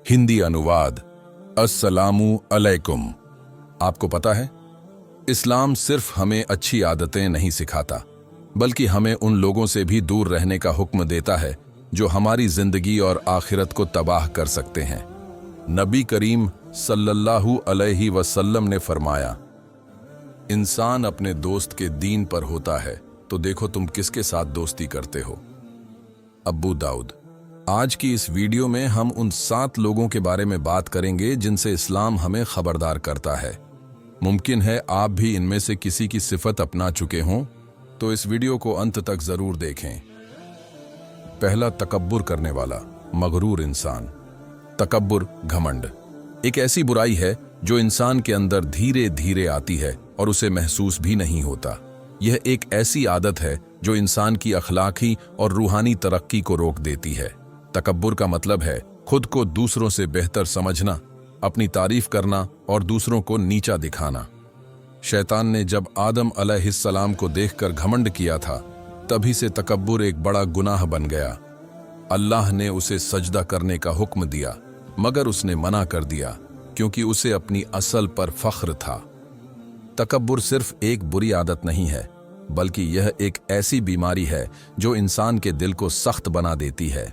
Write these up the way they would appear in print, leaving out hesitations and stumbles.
हिंदी अनुवाद। अस्सलामु अलैकुम। आपको पता है, इस्लाम सिर्फ हमें अच्छी आदतें नहीं सिखाता, बल्कि हमें उन लोगों से भी दूर रहने का हुक्म देता है जो हमारी जिंदगी और आखिरत को तबाह कर सकते हैं। नबी करीम सल्लल्लाहु अलैहि वसल्लम ने फरमाया, इंसान अपने दोस्त के दीन पर होता है तो देखो तुम किसके साथ दोस्ती करते हो। अबू दाऊद। आज की इस वीडियो में हम उन 7 लोगों के बारे में बात करेंगे जिनसे इस्लाम हमें खबरदार करता है। मुमकिन है आप भी इनमें से किसी की सिफत अपना चुके हों, तो इस वीडियो को अंत तक जरूर देखें। पहला, तकब्बुर करने वाला, मगरूर इंसान। तकब्बुर, घमंड, एक ऐसी बुराई है जो इंसान के अंदर धीरे धीरे आती है और उसे महसूस भी नहीं होता। यह एक ऐसी आदत है जो इंसान की अखलाकी और रूहानी तरक्की को रोक देती है। तकब्बुर का मतलब है खुद को दूसरों से बेहतर समझना, अपनी तारीफ करना और दूसरों को नीचा दिखाना। शैतान ने जब आदम अलैहिस्सलाम को देखकर घमंड किया था, तभी से तकब्बुर एक बड़ा गुनाह बन गया। अल्लाह ने उसे सजदा करने का हुक्म दिया, मगर उसने मना कर दिया क्योंकि उसे अपनी असल पर फख्र था। तकब्बुर सिर्फ एक बुरी आदत नहीं है, बल्कि यह एक ऐसी बीमारी है जो इंसान के दिल को सख्त बना देती है।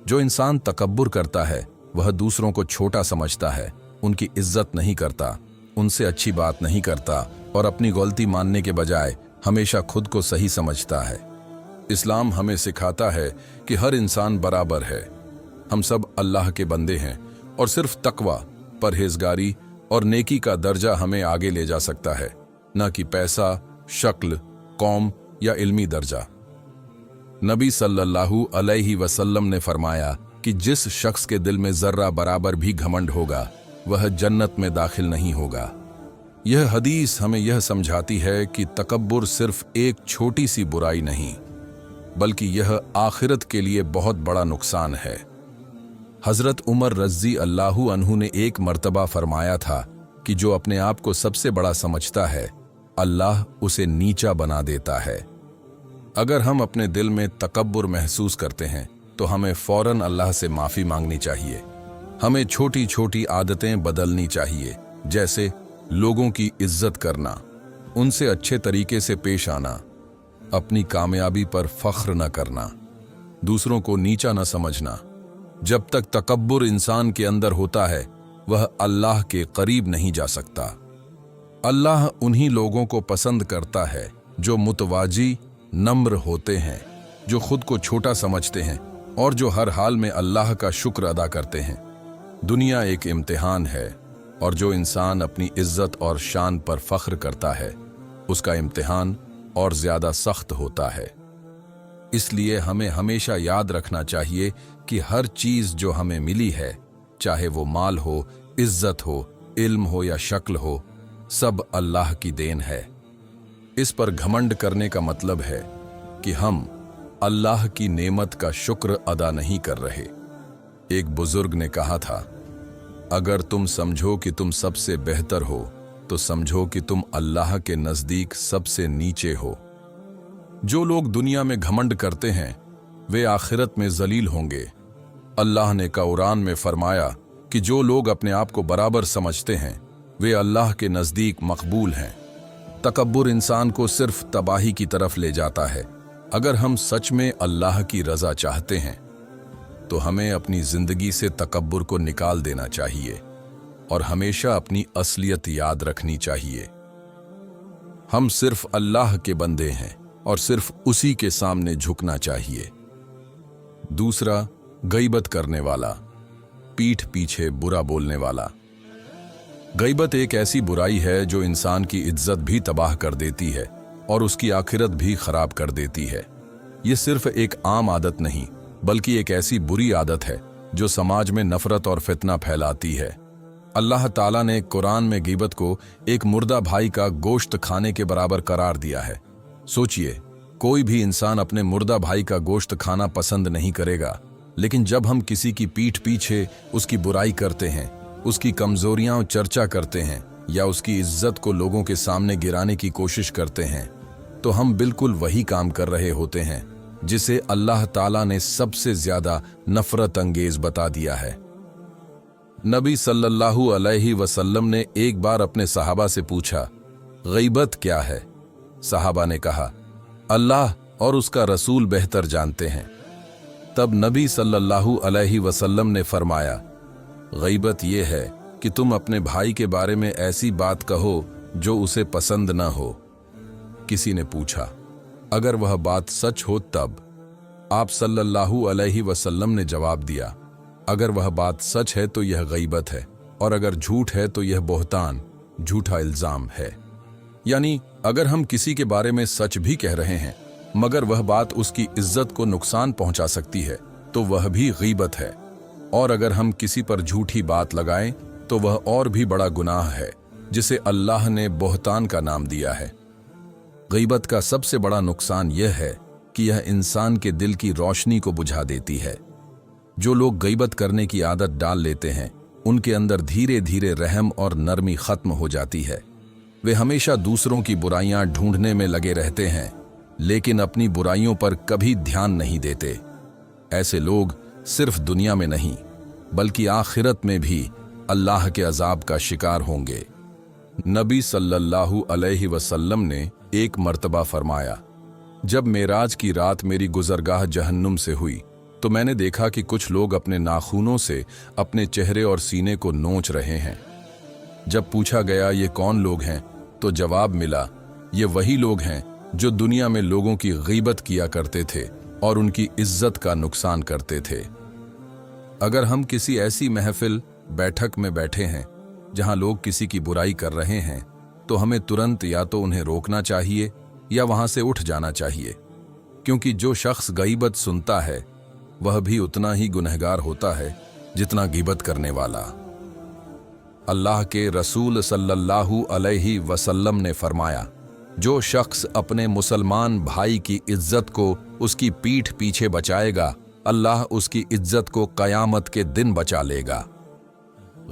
जो इंसान तकब्बुर करता है वह दूसरों को छोटा समझता है, उनकी इज्जत नहीं करता, उनसे अच्छी बात नहीं करता और अपनी गलती मानने के बजाय हमेशा खुद को सही समझता है। इस्लाम हमें सिखाता है कि हर इंसान बराबर है। हम सब अल्लाह के बंदे हैं और सिर्फ तकवा, परहेजगारी और नेकी का दर्जा हमें आगे ले जा सकता है, न कि पैसा, शक्ल, कौम या इल्मी दर्जा। नबी सल्लल्लाहु अलैहि वसल्लम ने फरमाया कि जिस शख्स के दिल में जर्रा बराबर भी घमंड होगा वह जन्नत में दाखिल नहीं होगा। यह हदीस हमें यह समझाती है कि तकब्बुर सिर्फ एक छोटी सी बुराई नहीं, बल्कि यह आखिरत के लिए बहुत बड़ा नुकसान है। हजरत उमर रज़ी अल्लाहु अन्हु ने एक मर्तबा फरमाया था कि जो अपने आप को सबसे बड़ा समझता है, अल्लाह उसे नीचा बना देता है। अगर हम अपने दिल में तकब्बुर महसूस करते हैं तो हमें फौरन अल्लाह से माफ़ी मांगनी चाहिए। हमें छोटी छोटी आदतें बदलनी चाहिए, जैसे लोगों की इज्जत करना, उनसे अच्छे तरीके से पेश आना, अपनी कामयाबी पर फख्र न करना, दूसरों को नीचा न समझना। जब तक तकब्बुर इंसान के अंदर होता है वह अल्लाह के करीब नहीं जा सकता। अल्लाह उन्हीं लोगों को पसंद करता है जो मुतवाजी, नम्र होते हैं, जो खुद को छोटा समझते हैं और जो हर हाल में अल्लाह का शुक्र अदा करते हैं। दुनिया एक इम्तिहान है और जो इंसान अपनी इज्जत और शान पर फख्र करता है उसका इम्तिहान और ज्यादा सख्त होता है। इसलिए हमें हमेशा याद रखना चाहिए कि हर चीज जो हमें मिली है, चाहे वो माल हो, इज्जत हो, इल्म हो या शक्ल हो, सब अल्लाह की देन है। इस पर घमंड करने का मतलब है कि हम अल्लाह की नेमत का शुक्र अदा नहीं कर रहे। एक बुजुर्ग ने कहा था, अगर तुम समझो कि तुम सबसे बेहतर हो तो समझो कि तुम अल्लाह के नजदीक सबसे नीचे हो। जो लोग दुनिया में घमंड करते हैं वे आखिरत में जलील होंगे। अल्लाह ने कुरान में फरमाया कि जो लोग अपने आप को बराबर समझते हैं वे अल्लाह के नजदीक मकबूल हैं। तकब्बुर इंसान को सिर्फ तबाही की तरफ ले जाता है। अगर हम सच में अल्लाह की रजा चाहते हैं तो हमें अपनी जिंदगी से तकब्बुर को निकाल देना चाहिए और हमेशा अपनी असलियत याद रखनी चाहिए। हम सिर्फ अल्लाह के बंदे हैं और सिर्फ उसी के सामने झुकना चाहिए। दूसरा, गईबत करने वाला, पीठ पीछे बुरा बोलने वाला। गईबत एक ऐसी बुराई है जो इंसान की इज्जत भी तबाह कर देती है और उसकी आखिरत भी खराब कर देती है। ये सिर्फ एक आम आदत नहीं, बल्कि एक ऐसी बुरी आदत है जो समाज में नफरत और फितना फैलाती है। अल्लाह ताला ने कुरान में गीबत को एक मुर्दा भाई का गोश्त खाने के बराबर करार दिया है। सोचिए, कोई भी इंसान अपने मुर्दा भाई का गोश्त खाना पसंद नहीं करेगा, लेकिन जब हम किसी की पीठ पीछे उसकी बुराई करते हैं, उसकी कमजोरियां चर्चा करते हैं या उसकी इज्जत को लोगों के सामने गिराने की कोशिश करते हैं, तो हम बिल्कुल वही काम कर रहे होते हैं जिसे अल्लाह ताला ने सबसे ज्यादा नफरत अंगेज बता दिया है। नबी सल्लल्लाहु अलैहि वसल्लम ने एक बार अपने सहाबा से पूछा, गईबत क्या है? सहाबा ने कहा, अल्लाह और उसका रसूल बेहतर जानते हैं। तब नबी सल्लल्लाहु अलैहि वसल्लम ने फरमाया, गईबत यह है कि तुम अपने भाई के बारे में ऐसी बात कहो जो उसे पसंद न हो। किसी ने पूछा, अगर वह बात सच हो तब? आप सल्लल्लाहु अलैहि वसल्लम ने जवाब दिया, अगर वह बात सच है तो यह गईबत है, और अगर झूठ है तो यह बोहतान, झूठा इल्जाम है। यानी अगर हम किसी के बारे में सच भी कह रहे हैं मगर वह बात उसकी इज्जत को नुकसान पहुंचा सकती है तो वह भी गीबत है, और अगर हम किसी पर झूठी बात लगाएं तो वह और भी बड़ा गुनाह है जिसे अल्लाह ने बोहतान का नाम दिया है। गीबत का सबसे बड़ा नुकसान यह है कि यह इंसान के दिल की रोशनी को बुझा देती है। जो लोग गीबत करने की आदत डाल लेते हैं उनके अंदर धीरे धीरे रहम और नरमी खत्म हो जाती है। वे हमेशा दूसरों की बुराइयां ढूंढने में लगे रहते हैं लेकिन अपनी बुराइयों पर कभी ध्यान नहीं देते। ऐसे लोग सिर्फ दुनिया में नहीं बल्कि आखिरत में भी अल्लाह के अजाब का शिकार होंगे। नबी सल्लल्लाहु अलैहि वसल्लम ने एक मर्तबा फरमाया, जब मेराज की रात मेरी गुजरगाह जहन्नुम से हुई तो मैंने देखा कि कुछ लोग अपने नाखूनों से अपने चेहरे और सीने को नोच रहे हैं। जब पूछा गया ये कौन लोग हैं तो जवाब मिला, ये वही लोग हैं जो दुनिया में लोगों की गीबत किया करते थे और उनकी इज्जत का नुकसान करते थे। अगर हम किसी ऐसी महफिल बैठक में बैठे हैं जहां लोग किसी की बुराई कर रहे हैं तो हमें तुरंत या तो उन्हें रोकना चाहिए या वहां से उठ जाना चाहिए, क्योंकि जो शख्स गीबत सुनता है वह भी उतना ही गुनहगार होता है जितना गीबत करने वाला। अल्लाह के रसूल सल्लल्लाहु अलैहि वसल्लम ने फरमाया, जो शख्स अपने मुसलमान भाई की इज्जत को उसकी पीठ पीछे बचाएगा अल्लाह उसकी इज्जत को कयामत के दिन बचा लेगा।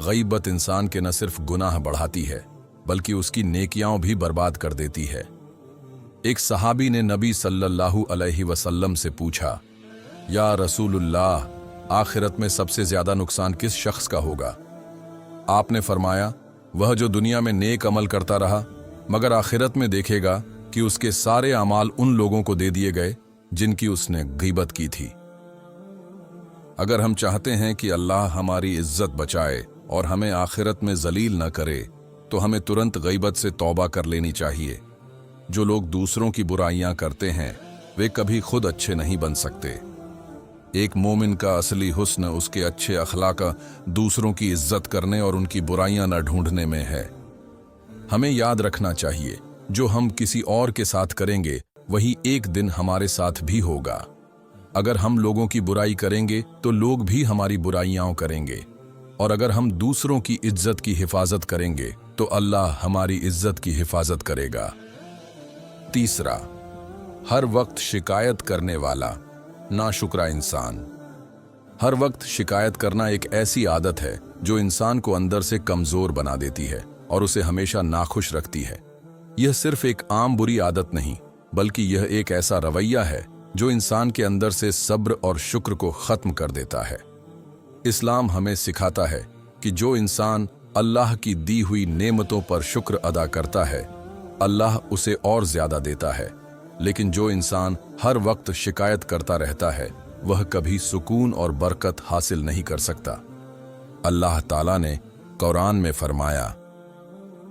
गीबत इंसान के न सिर्फ गुनाह बढ़ाती है बल्कि उसकी नेकियां भी बर्बाद कर देती है। एक सहाबी ने नबी सल्लल्लाहु अलैहि वसल्लम से पूछा, या रसूलुल्लाह, आखिरत में सबसे ज्यादा नुकसान किस शख्स का होगा? आपने फरमाया, वह जो दुनिया में नेक अमल करता रहा मगर आखिरत में देखेगा कि उसके सारे अमाल उन लोगों को दे दिए गए जिनकी उसने गीबत की थी। अगर हम चाहते हैं कि अल्लाह हमारी इज्जत बचाए और हमें आखिरत में जलील न करे तो हमें तुरंत गीबत से तौबा कर लेनी चाहिए। जो लोग दूसरों की बुराइयां करते हैं वे कभी खुद अच्छे नहीं बन सकते। एक मोमिन का असली हुस्न उसके अच्छे अखलाक दूसरों की इज्जत करने और उनकी बुराइयां न ढूंढने में है। हमें याद रखना चाहिए, जो हम किसी और के साथ करेंगे वही एक दिन हमारे साथ भी होगा। अगर हम लोगों की बुराई करेंगे तो लोग भी हमारी बुराइयां करेंगे, और अगर हम दूसरों की इज्जत की हिफाजत करेंगे तो अल्लाह हमारी इज्जत की हिफाजत करेगा। तीसरा, हर वक्त शिकायत करने वाला नाशुक्रा इंसान। हर वक्त शिकायत करना एक ऐसी आदत है जो इंसान को अंदर से कमजोर बना देती है और उसे हमेशा नाखुश रखती है। यह सिर्फ एक आम बुरी आदत नहीं बल्कि यह एक ऐसा रवैया है जो इंसान के अंदर से सब्र और शुक्र को खत्म कर देता है। इस्लाम हमें सिखाता है कि जो इंसान अल्लाह की दी हुई नेमतों पर शुक्र अदा करता है अल्लाह उसे और ज्यादा देता है, लेकिन जो इंसान हर वक्त शिकायत करता रहता है वह कभी सुकून और बरकत हासिल नहीं कर सकता। अल्लाह ताला ने कुरान में फरमाया,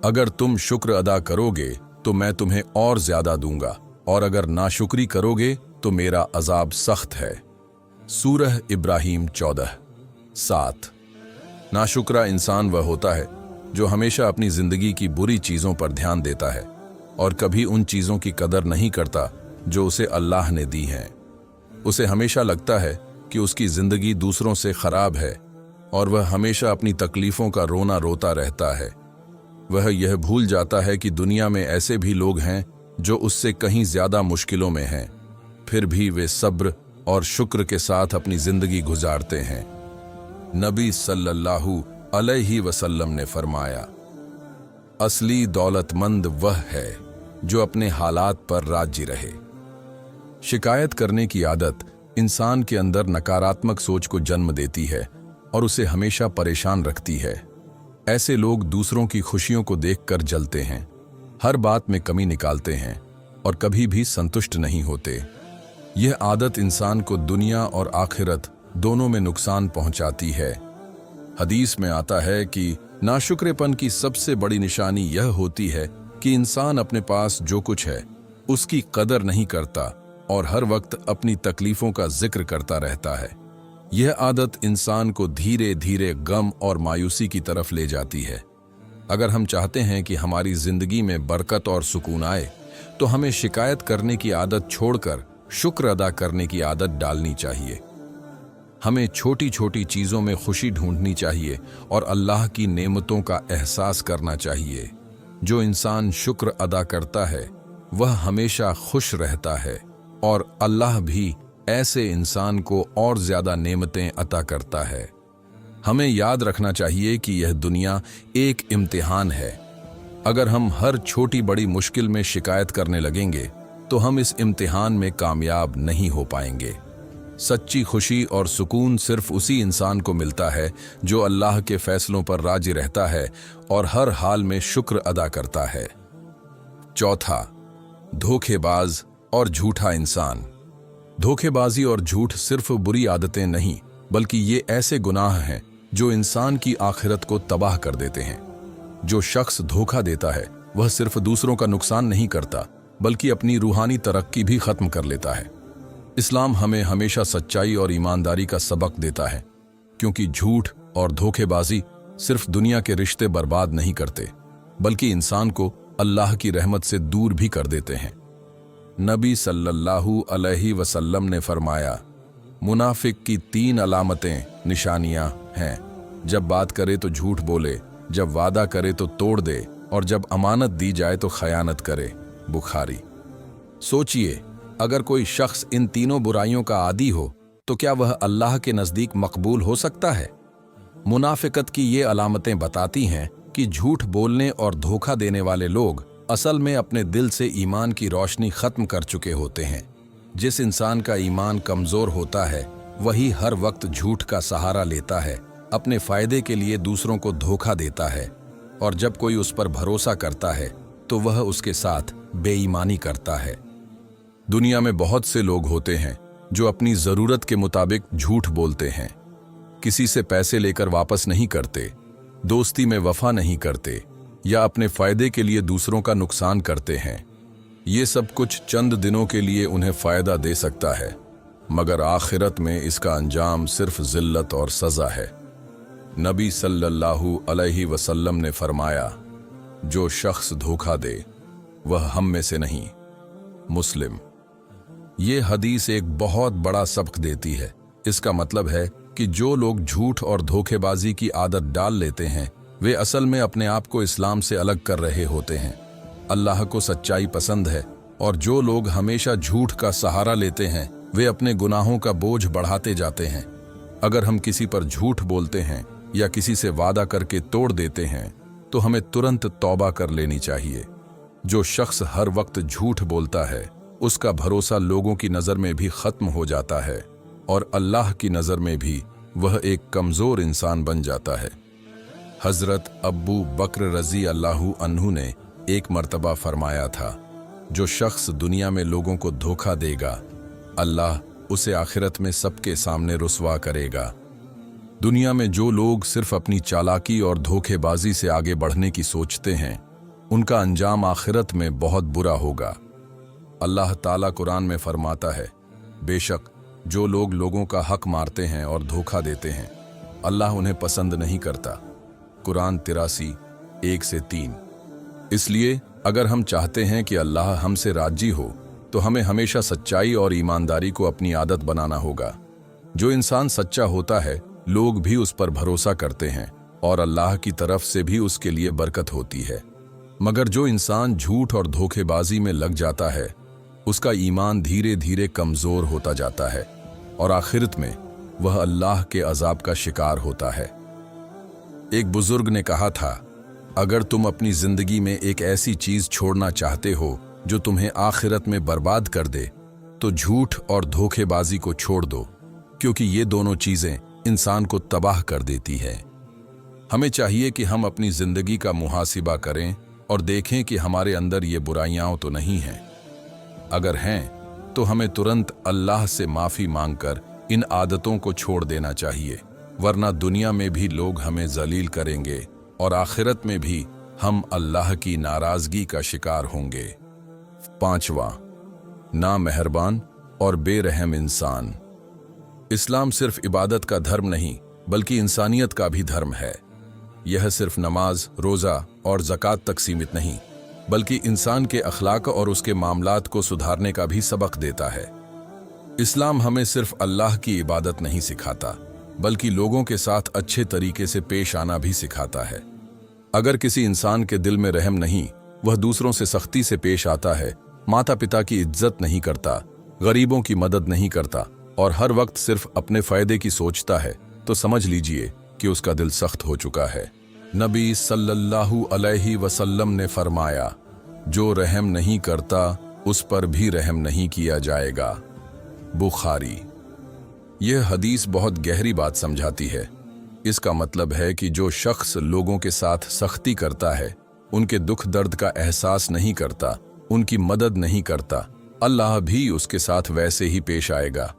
अगर तुम शुक्र अदा करोगे तो मैं तुम्हें और ज्यादा दूंगा, और अगर नाशुक्री करोगे तो मेरा अजाब सख्त है। सूरह इब्राहिम 14:7। नाशुक्रा इंसान वह होता है जो हमेशा अपनी जिंदगी की बुरी चीजों पर ध्यान देता है और कभी उन चीजों की कदर नहीं करता जो उसे अल्लाह ने दी हैं। उसे हमेशा लगता है कि उसकी जिंदगी दूसरों से खराब है और वह हमेशा अपनी तकलीफों का रोना रोता रहता है। वह यह भूल जाता है कि दुनिया में ऐसे भी लोग हैं जो उससे कहीं ज्यादा मुश्किलों में हैं, फिर भी वे सब्र और शुक्र के साथ अपनी जिंदगी गुजारते हैं। नबी सल्लल्लाहु अलैहि वसल्लम ने फरमाया, असली दौलतमंद वह है जो अपने हालात पर राजी रहे। शिकायत करने की आदत इंसान के अंदर नकारात्मक सोच को जन्म देती है और उसे हमेशा परेशान रखती है। ऐसे लोग दूसरों की खुशियों को देखकर जलते हैं, हर बात में कमी निकालते हैं और कभी भी संतुष्ट नहीं होते। यह आदत इंसान को दुनिया और आखिरत दोनों में नुकसान पहुंचाती है। हदीस में आता है कि नाशुक्रेपन की सबसे बड़ी निशानी यह होती है कि इंसान अपने पास जो कुछ है उसकी कदर नहीं करता और हर वक्त अपनी तकलीफों का जिक्र करता रहता है। यह आदत इंसान को धीरे धीरे गम और मायूसी की तरफ ले जाती है। अगर हम चाहते हैं कि हमारी जिंदगी में बरकत और सुकून आए तो हमें शिकायत करने की आदत छोड़कर शुक्र अदा करने की आदत डालनी चाहिए। हमें छोटी छोटी चीज़ों में खुशी ढूंढनी चाहिए और अल्लाह की नेमतों का एहसास करना चाहिए। जो इंसान शुक्र अदा करता है वह हमेशा खुश रहता है और अल्लाह भी ऐसे इंसान को और ज़्यादा नेमतें अता करता है। हमें याद रखना चाहिए कि यह दुनिया एक इम्तिहान है। अगर हम हर छोटी बड़ी मुश्किल में शिकायत करने लगेंगे तो हम इस इम्तिहान में कामयाब नहीं हो पाएंगे। सच्ची खुशी और सुकून सिर्फ उसी इंसान को मिलता है जो अल्लाह के फैसलों पर राजी रहता है और हर हाल में शुक्र अदा करता है। चौथा, धोखेबाज और झूठा इंसान। धोखेबाजी और झूठ सिर्फ बुरी आदतें नहीं बल्कि ये ऐसे गुनाह हैं जो इंसान की आखिरत को तबाह कर देते हैं। जो शख्स धोखा देता है वह सिर्फ दूसरों का नुकसान नहीं करता बल्कि अपनी रूहानी तरक्की भी खत्म कर लेता है। इस्लाम हमें हमेशा सच्चाई और ईमानदारी का सबक देता है, क्योंकि झूठ और धोखेबाजी सिर्फ दुनिया के रिश्ते बर्बाद नहीं करते बल्कि इंसान को अल्लाह की रहमत से दूर भी कर देते हैं। नबी सल्लल्लाहु अलैहि वसल्लम ने फरमाया, मुनाफिक की 3 अलामतें निशानियां हैं। जब बात करे तो झूठ बोले, जब वादा करे तो तोड़ दे और जब अमानत दी जाए तो खयानत करे। बुखारी। सोचिए, अगर कोई शख्स इन तीनों बुराइयों का आदी हो तो क्या वह अल्लाह के नज़दीक मकबूल हो सकता है? मुनाफिकत की ये अलामतें बताती हैं कि झूठ बोलने और धोखा देने वाले लोग असल में अपने दिल से ईमान की रोशनी खत्म कर चुके होते हैं। जिस इंसान का ईमान कमजोर होता है वही हर वक्त झूठ का सहारा लेता है, अपने फायदे के लिए दूसरों को धोखा देता है और जब कोई उस पर भरोसा करता है तो वह उसके साथ बेईमानी करता है। दुनिया में बहुत से लोग होते हैं जो अपनी जरूरत के मुताबिक झूठ बोलते हैं, किसी से पैसे लेकर वापस नहीं करते, दोस्ती में वफा नहीं करते या अपने फायदे के लिए दूसरों का नुकसान करते हैं। ये सब कुछ चंद दिनों के लिए उन्हें फायदा दे सकता है, मगर आखिरत में इसका अंजाम सिर्फ जिल्लत और सजा है। नबी सल्लल्लाहु अलैहि वसल्लम ने फरमाया, जो शख्स धोखा दे वह हम में से नहीं। मुस्लिम। ये हदीस एक बहुत बड़ा सबक देती है। इसका मतलब है कि जो लोग झूठ और धोखेबाजी की आदत डाल लेते हैं वे असल में अपने आप को इस्लाम से अलग कर रहे होते हैं। अल्लाह को सच्चाई पसंद है और जो लोग हमेशा झूठ का सहारा लेते हैं वे अपने गुनाहों का बोझ बढ़ाते जाते हैं। अगर हम किसी पर झूठ बोलते हैं या किसी से वादा करके तोड़ देते हैं तो हमें तुरंत तौबा कर लेनी चाहिए। जो शख्स हर वक्त झूठ बोलता है उसका भरोसा लोगों की नज़र में भी खत्म हो जाता है और अल्लाह की नज़र में भी वह एक कमज़ोर इंसान बन जाता है। हज़रत अब्बू बकर रज़ी अल्लाहु अन्हु ने एक मर्तबा फरमाया था, जो शख्स दुनिया में लोगों को धोखा देगा अल्लाह उसे आखिरत में सबके सामने रुसवा करेगा। दुनिया में जो लोग सिर्फ अपनी चालाकी और धोखेबाजी से आगे बढ़ने की सोचते हैं उनका अंजाम आखिरत में बहुत बुरा होगा। अल्लाह ताला कुरान में फरमाता है, बेशक जो लोग लोगों का हक मारते हैं और धोखा देते हैं अल्लाह उन्हें पसंद नहीं करता। कुरान 83 1-3। इसलिए अगर हम चाहते हैं कि अल्लाह हमसे राजी हो तो हमें हमेशा सच्चाई और ईमानदारी को अपनी आदत बनाना होगा। जो इंसान सच्चा होता है लोग भी उस पर भरोसा करते हैं और अल्लाह की तरफ से भी उसके लिए बरकत होती है। मगर जो इंसान झूठ और धोखेबाजी में लग जाता है उसका ईमान धीरे धीरे कमजोर होता जाता है और आखिरत में वह अल्लाह के अजाब का शिकार होता है। एक बुजुर्ग ने कहा था, अगर तुम अपनी जिंदगी में एक ऐसी चीज छोड़ना चाहते हो जो तुम्हें आखिरत में बर्बाद कर दे तो झूठ और धोखेबाजी को छोड़ दो, क्योंकि ये दोनों चीजें इंसान को तबाह कर देती है। हमें चाहिए कि हम अपनी जिंदगी का मुहासिबा करें और देखें कि हमारे अंदर ये बुराइयां तो नहीं हैं। अगर हैं तो हमें तुरंत अल्लाह से माफ़ी मांगकर इन आदतों को छोड़ देना चाहिए, वरना दुनिया में भी लोग हमें जलील करेंगे और आखिरत में भी हम अल्लाह की नाराज़गी का शिकार होंगे। 5वां, नामेहरबान और बेरहम इंसान। इस्लाम सिर्फ इबादत का धर्म नहीं बल्कि इंसानियत का भी धर्म है। यह सिर्फ नमाज, रोज़ा और ज़कात तक सीमित नहीं बल्कि इंसान के अखलाक और उसके मामलात को सुधारने का भी सबक देता है। इस्लाम हमें सिर्फ अल्लाह की इबादत नहीं सिखाता बल्कि लोगों के साथ अच्छे तरीके से पेश आना भी सिखाता है। अगर किसी इंसान के दिल में रहम नहीं, वह दूसरों से सख्ती से पेश आता है, माता पिता की इज्जत नहीं करता, गरीबों की मदद नहीं करता और हर वक्त सिर्फ अपने फायदे की सोचता है, तो समझ लीजिए कि उसका दिल सख्त हो चुका है। नबी सल्लल्लाहु अलैहि वसल्लम ने फरमाया, जो रहम नहीं करता उस पर भी रहम नहीं किया जाएगा। बुखारी। यह हदीस बहुत गहरी बात समझाती है। इसका मतलब है कि जो शख्स लोगों के साथ सख्ती करता है, उनके दुख दर्द का एहसास नहीं करता, उनकी मदद नहीं करता, अल्लाह भी उसके साथ वैसे ही पेश आएगा।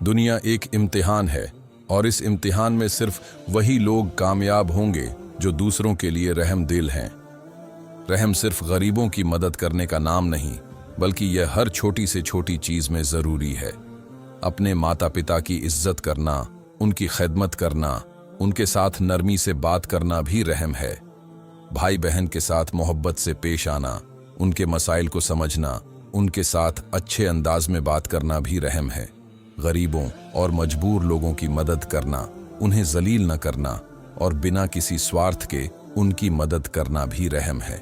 दुनिया एक इम्तिहान है और इस इम्तिहान में सिर्फ वही लोग कामयाब होंगे जो दूसरों के लिए रहम दिल हैं। रहम सिर्फ गरीबों की मदद करने का नाम नहीं बल्कि यह हर छोटी से छोटी चीज में जरूरी है। अपने माता पिता की इज्जत करना, उनकी खिदमत करना, उनके साथ नरमी से बात करना भी रहम है। भाई बहन के साथ मोहब्बत से पेश आना, उनके मसाइल को समझना, उनके साथ अच्छे अंदाज में बात करना भी रहम है। गरीबों और मजबूर लोगों की मदद करना, उन्हें जलील न करना और बिना किसी स्वार्थ के उनकी मदद करना भी रहम है।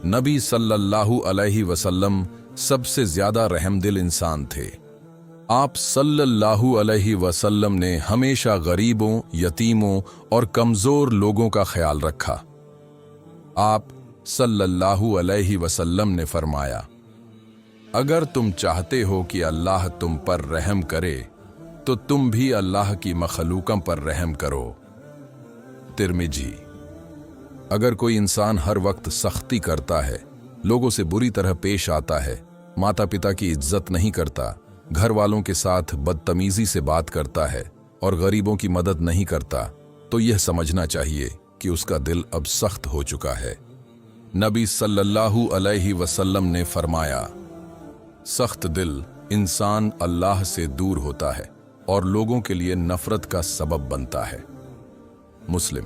नबी सल्लल्लाहु अलैहि वसल्लम सबसे ज्यादा रहमदिल इंसान थे। आप सल्लल्लाहु अलैहि वसल्लम ने हमेशा गरीबों, यतीमों और कमजोर लोगों का ख्याल रखा। आप सल्लल्लाहु अलैहि वसल्लम ने फरमाया, अगर तुम चाहते हो कि अल्लाह तुम पर रहम करे तो तुम भी अल्लाह की मखलूकों पर रहम करो। तिर्मिजी। अगर कोई इंसान हर वक्त सख्ती करता है, लोगों से बुरी तरह पेश आता है, माता पिता की इज्जत नहीं करता, घर वालों के साथ बदतमीजी से बात करता है और गरीबों की मदद नहीं करता, तो यह समझना चाहिए कि उसका दिल अब सख्त हो चुका है। नबी सल्लल्लाहु अलैहि वसल्लम ने फरमाया, सख्त दिल इंसान अल्लाह से दूर होता है और लोगों के लिए नफरत का सबब बनता है। मुस्लिम।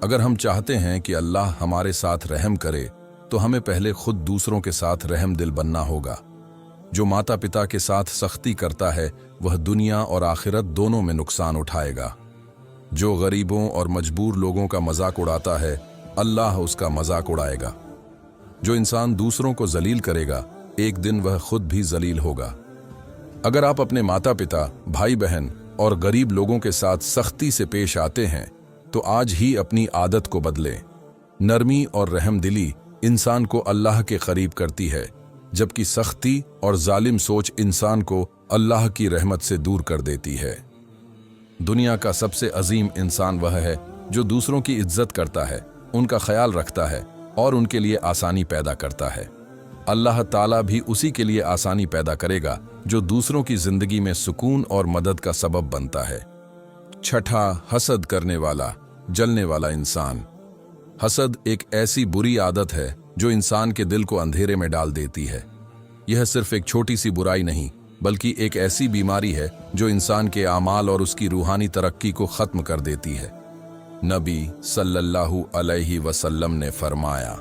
अगर हम चाहते हैं कि अल्लाह हमारे साथ रहम करे तो हमें पहले खुद दूसरों के साथ रहम दिल बनना होगा। जो माता पिता के साथ सख्ती करता है वह दुनिया और आखिरत दोनों में नुकसान उठाएगा। जो गरीबों और मजबूर लोगों का मजाक उड़ाता है, अल्लाह उसका मजाक उड़ाएगा। जो इंसान दूसरों को जलील करेगा, एक दिन वह खुद भी जलील होगा। अगर आप अपने माता पिता, भाई बहन और गरीब लोगों के साथ सख्ती से पेश आते हैं तो आज ही अपनी आदत को बदलें। नरमी और रहमदिली इंसान को अल्लाह के करीब करती है, जबकि सख्ती और जालिम सोच इंसान को अल्लाह की रहमत से दूर कर देती है। दुनिया का सबसे अजीम इंसान वह है जो दूसरों की इज्जत करता है, उनका ख्याल रखता है और उनके लिए आसानी पैदा करता है। अल्लाह ताला भी उसी के लिए आसानी पैदा करेगा जो दूसरों की जिंदगी में सुकून और मदद का सबब बनता है। छठा, हसद करने वाला, जलने वाला इंसान। हसद एक ऐसी बुरी आदत है जो इंसान के दिल को अंधेरे में डाल देती है। यह सिर्फ एक छोटी सी बुराई नहीं बल्कि एक ऐसी बीमारी है जो इंसान के आमाल और उसकी रूहानी तरक्की को खत्म कर देती है। नबी सल्लल्लाहु अलैहि वसल्लम ने फरमाया,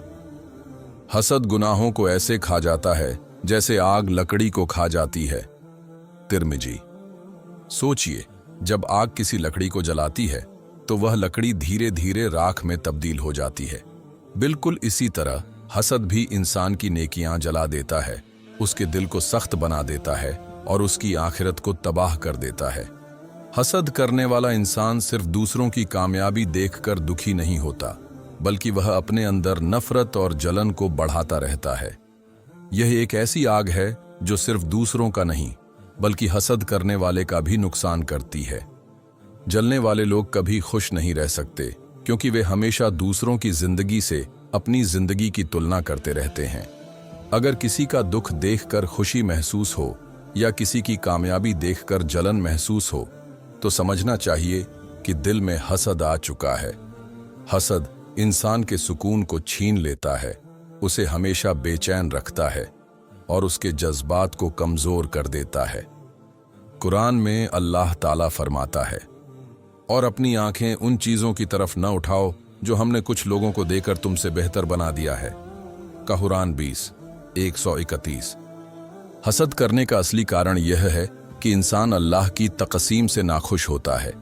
हसद गुनाहों को ऐसे खा जाता है जैसे आग लकड़ी को खा जाती है। तिर्मिजी। सोचिए, जब आग किसी लकड़ी को जलाती है तो वह लकड़ी धीरे धीरे राख में तब्दील हो जाती है। बिल्कुल इसी तरह हसद भी इंसान की नेकियां जला देता है, उसके दिल को सख्त बना देता है और उसकी आखिरत को तबाह कर देता है। हसद करने वाला इंसान सिर्फ दूसरों की कामयाबी देखकर दुखी नहीं होता बल्कि वह अपने अंदर नफरत और जलन को बढ़ाता रहता है। यह एक ऐसी आग है जो सिर्फ दूसरों का नहीं बल्कि हसद करने वाले का भी नुकसान करती है। जलने वाले लोग कभी खुश नहीं रह सकते, क्योंकि वे हमेशा दूसरों की जिंदगी से अपनी जिंदगी की तुलना करते रहते हैं। अगर किसी का दुख देखकर खुशी महसूस हो या किसी की कामयाबी देखकर जलन महसूस हो, तो समझना चाहिए कि दिल में हसद आ चुका है। हसद इंसान के सुकून को छीन लेता है, उसे हमेशा बेचैन रखता है और उसके जज्बात को कमजोर कर देता है। कुरान में अल्लाह ताला फरमाता है, और अपनी आंखें उन चीजों की तरफ न उठाओ जो हमने कुछ लोगों को देकर तुमसे बेहतर बना दिया है। कुरान 20:131। हसद करने का असली कारण यह है कि इंसान अल्लाह की तकसीम से नाखुश होता है।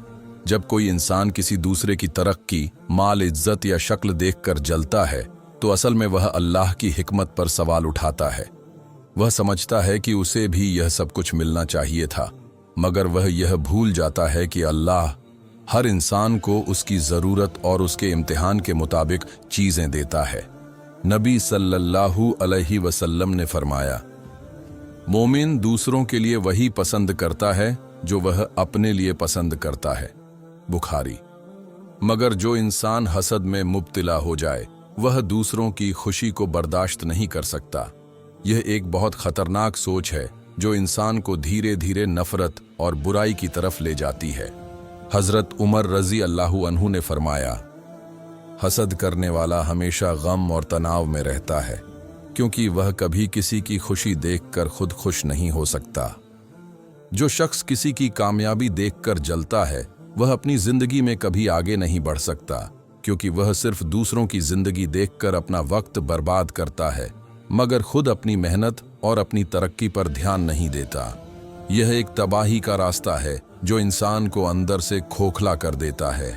जब कोई इंसान किसी दूसरे की तरक्की, माल, इज्जत या शक्ल देखकर जलता है, तो असल में वह अल्लाह की हिकमत पर सवाल उठाता है। वह समझता है कि उसे भी यह सब कुछ मिलना चाहिए था, मगर वह यह भूल जाता है कि अल्लाह हर इंसान को उसकी ज़रूरत और उसके इम्तिहान के मुताबिक चीज़ें देता है। नबी सल्लल्लाहु अलैहि वसल्लम ने फरमाया, मोमिन दूसरों के लिए वही पसंद करता है जो वह अपने लिए पसंद करता है। बुखारी। मगर जो इंसान हसद में मुब्तिला हो जाए, वह दूसरों की खुशी को बर्दाश्त नहीं कर सकता। यह एक बहुत खतरनाक सोच है जो इंसान को धीरे धीरे नफरत और बुराई की तरफ ले जाती है। हजरत उमर रजी अल्लाहु अन्हु ने फरमाया, हसद करने वाला हमेशा गम और तनाव में रहता है, क्योंकि वह कभी किसी की खुशी देखकर खुद खुश नहीं हो सकता। जो शख्स किसी की कामयाबी देखकर जलता है, वह अपनी जिंदगी में कभी आगे नहीं बढ़ सकता, क्योंकि वह सिर्फ दूसरों की जिंदगी देखकर अपना वक्त बर्बाद करता है, मगर खुद अपनी मेहनत और अपनी तरक्की पर ध्यान नहीं देता। यह एक तबाही का रास्ता है जो इंसान को अंदर से खोखला कर देता है।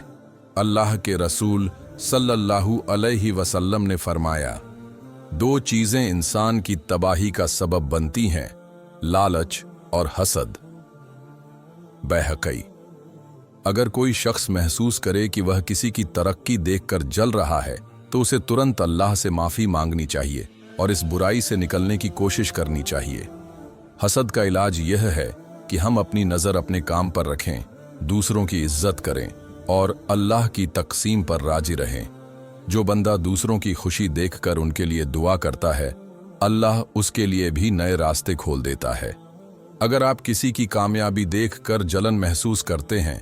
अल्लाह के रसूल सल्लल्लाहु अलैहि वसल्लम ने फरमाया, दो चीजें इंसान की तबाही का सबब बनती हैं, लालच और हसद। बैहक़ी। अगर कोई शख्स महसूस करे कि वह किसी की तरक्की देखकर जल रहा है, तो उसे तुरंत अल्लाह से माफी मांगनी चाहिए और इस बुराई से निकलने की कोशिश करनी चाहिए। हसद का इलाज यह है कि हम अपनी नज़र अपने काम पर रखें, दूसरों की इज्जत करें और अल्लाह की तक़सीम पर राजी रहें। जो बंदा दूसरों की खुशी देखकर उनके लिए दुआ करता है, अल्लाह उसके लिए भी नए रास्ते खोल देता है। अगर आप किसी की कामयाबी देखकर जलन महसूस करते हैं,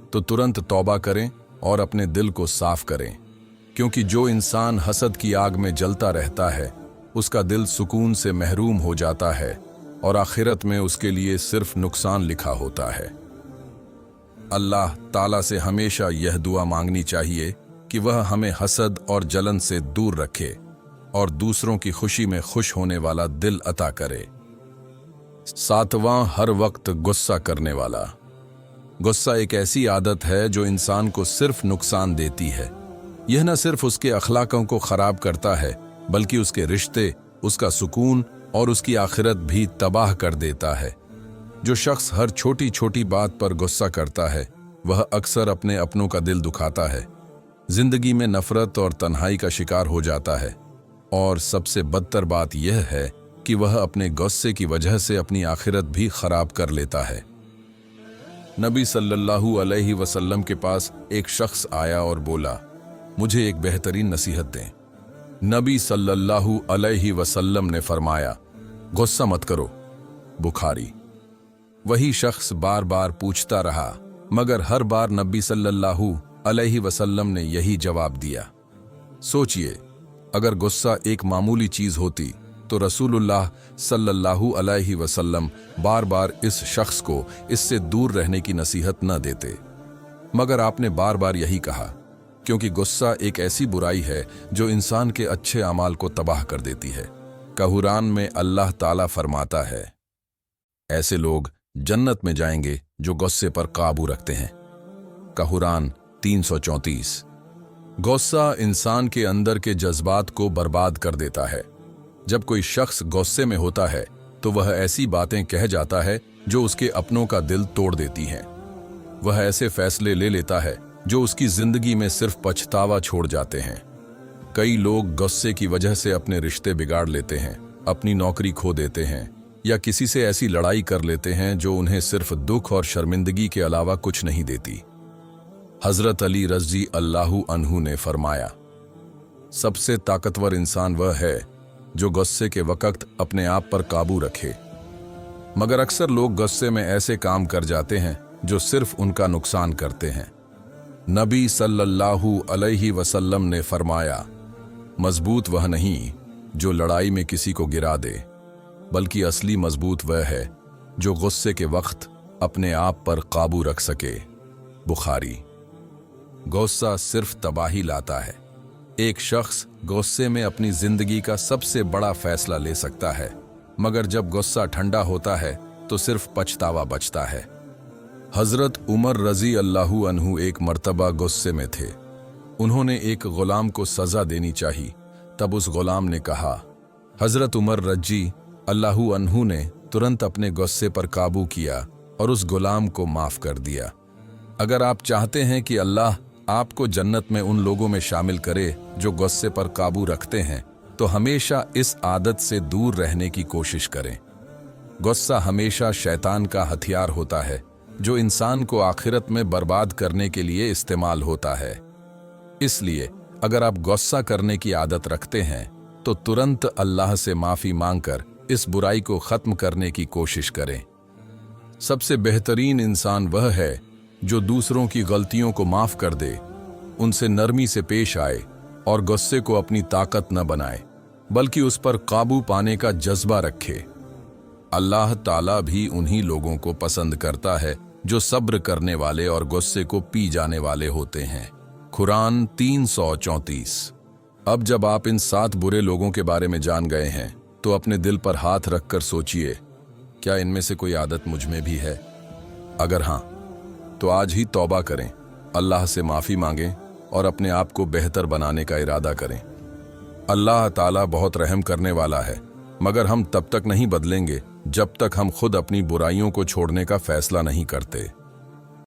तो तुरंत तौबा करें और अपने दिल को साफ करें, क्योंकि जो इंसान हसद की आग में जलता रहता है, उसका दिल सुकून से महरूम हो जाता है और आखिरत में उसके लिए सिर्फ नुकसान लिखा होता है। अल्लाह ताला से हमेशा यह दुआ मांगनी चाहिए कि वह हमें हसद और जलन से दूर रखे और दूसरों की खुशी में खुश होने वाला दिल अता करे। सातवां, हर वक्त गुस्सा करने वाला। गुस्सा एक ऐसी आदत है जो इंसान को सिर्फ नुकसान देती है। यह न सिर्फ उसके अखलाकों को खराब करता है, बल्कि उसके रिश्ते, उसका सुकून और उसकी आखिरत भी तबाह कर देता है। जो शख्स हर छोटी छोटी बात पर गुस्सा करता है, वह अक्सर अपने अपनों का दिल दुखाता है, जिंदगी में नफरत और तन्हाई का शिकार हो जाता है, और सबसे बदतर बात यह है कि वह अपने गुस्से की वजह से अपनी आखिरत भी खराब कर लेता है। नबी सल्लल्लाहु अलैहि वसल्लम के पास एक शख्स आया और बोला, मुझे एक बेहतरीन नसीहत दें। नबी सल्लल्लाहु अलैहि वसल्लम ने फरमाया, गुस्सा मत करो। बुखारी। वही शख्स बार बार पूछता रहा, मगर हर बार नबी सल्लल्लाहु अलैहि वसल्लम ने यही जवाब दिया। सोचिए, अगर गुस्सा एक मामूली चीज होती तो रसूलुल्लाह सल्लल्लाहु अलैहि वसल्लम बार बार इस शख्स को इससे दूर रहने की नसीहत न देते, मगर आपने बार बार यही कहा, क्योंकि गुस्सा एक ऐसी बुराई है जो इंसान के अच्छे अमाल को तबाह कर देती है। कुरान में अल्लाह ताला फरमाता है, ऐसे लोग जन्नत में जाएंगे जो गुस्से पर काबू रखते हैं। कुरान 334। गुस्सा इंसान के अंदर के जज्बात को बर्बाद कर देता है। जब कोई शख्स गुस्से में होता है तो वह ऐसी बातें कह जाता है जो उसके अपनों का दिल तोड़ देती हैं। वह ऐसे फैसले ले लेता है जो उसकी जिंदगी में सिर्फ पछतावा छोड़ जाते हैं। कई लोग गुस्से की वजह से अपने रिश्ते बिगाड़ लेते हैं, अपनी नौकरी खो देते हैं या किसी से ऐसी लड़ाई कर लेते हैं जो उन्हें सिर्फ दुख और शर्मिंदगी के अलावा कुछ नहीं देती। हजरत अली रज़ी अल्लाहु अन्हु ने फरमाया, सबसे ताकतवर इंसान वह है जो गुस्से के वक्त अपने आप पर काबू रखे। मगर अक्सर लोग गुस्से में ऐसे काम कर जाते हैं जो सिर्फ उनका नुकसान करते हैं। नबी सल्लल्लाहु अलैहि वसल्लम ने फरमाया, मजबूत वह नहीं जो लड़ाई में किसी को गिरा दे, बल्कि असली मजबूत वह है जो गुस्से के वक्त अपने आप पर काबू रख सके। बुखारी। गुस्सा सिर्फ तबाही लाता है। एक शख्स गुस्से में अपनी जिंदगी का सबसे बड़ा फैसला ले सकता है, मगर जब गुस्सा ठंडा होता है तो सिर्फ पछतावा बचता है। हजरत उमर रज़ी अल्लाहु अन्हु एक मर्तबा गुस्से में थे। उन्होंने एक गुलाम को सजा देनी चाहिए। तब उस गुलाम ने कहा, हजरत उमर रज़ी अल्लाहु अन्हु ने तुरंत अपने गुस्से पर काबू किया और उस गुलाम को माफ कर दिया। अगर आप चाहते हैं कि अल्लाह आपको जन्नत में उन लोगों में शामिल करे जो गुस्से पर काबू रखते हैं, तो हमेशा इस आदत से दूर रहने की कोशिश करें। गुस्सा हमेशा शैतान का हथियार होता है जो इंसान को आखिरत में बर्बाद करने के लिए इस्तेमाल होता है। इसलिए अगर आप गुस्सा करने की आदत रखते हैं तो तुरंत अल्लाह से माफी मांगकर इस बुराई को खत्म करने की कोशिश करें। सबसे बेहतरीन इंसान वह है जो दूसरों की गलतियों को माफ कर दे, उनसे नरमी से पेश आए और गुस्से को अपनी ताकत न बनाए, बल्कि उस पर काबू पाने का जज्बा रखे। अल्लाह ताला भी उन्हीं लोगों को पसंद करता है जो सब्र करने वाले और गुस्से को पी जाने वाले होते हैं। कुरान 334। अब जब आप इन 7 बुरे लोगों के बारे में जान गए हैं तो अपने दिल पर हाथ रखकर सोचिए, क्या इनमें से कोई आदत मुझ में भी है? अगर हाँ, तो आज ही तौबा करें, अल्लाह से माफ़ी मांगें और अपने आप को बेहतर बनाने का इरादा करें। अल्लाह ताला बहुत रहम करने वाला है, मगर हम तब तक नहीं बदलेंगे जब तक हम खुद अपनी बुराइयों को छोड़ने का फैसला नहीं करते।